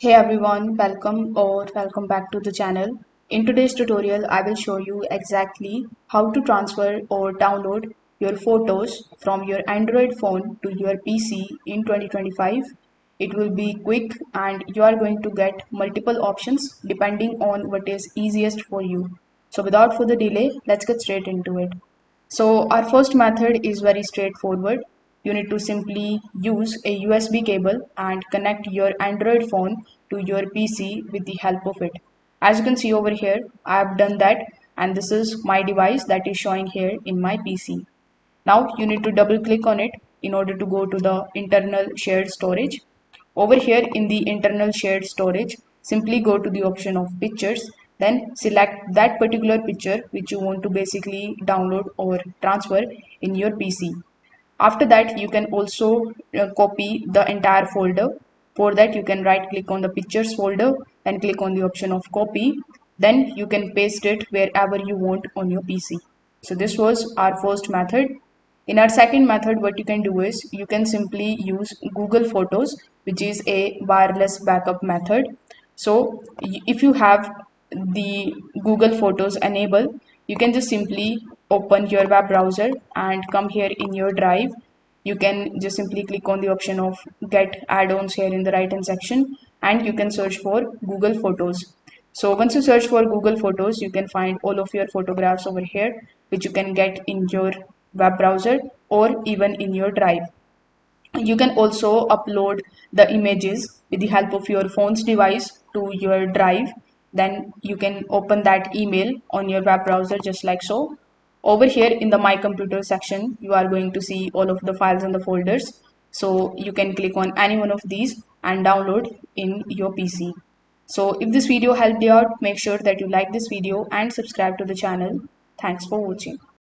Hey everyone, welcome back to the channel. In today's tutorial, I will show you exactly how to transfer or download your photos from your Android phone to your PC in 2025. It will be quick and you are going to get multiple options depending on what is easiest for you. So without further delay, let's get straight into it. So our first method is very straightforward. You need to simply use a USB cable and connect your Android phone to your PC with the help of it. As you can see over here, I have done that and this is my device that is showing here in my PC. Now you need to double click on it in order to go to the internal shared storage. Over here in the internal shared storage, simply go to the option of pictures, then select that particular picture which you want to basically download or transfer in your PC. After that, you can also copy the entire folder. For that, you can right click on the pictures folder and click on the option of copy. Then you can paste it wherever you want on your PC. So this was our first method. In our second method, what you can do is you can simply use Google Photos, which is a wireless backup method. So if you have the Google Photos enabled, you can just simply open your web browser and come here in your drive. You can just simply click on the option of get add-ons here in the right hand section and you can search for Google Photos. So once you search for Google Photos, you can find all of your photographs over here, which you can get in your web browser or even in your drive. You can also upload the images with the help of your phone's device to your drive. Then you can open that email on your web browser just like so. Over here in the My Computer section, you are going to see all of the files and the folders. So you can click on any one of these and download in your PC. So if this video helped you out, make sure that you like this video and subscribe to the channel. Thanks for watching.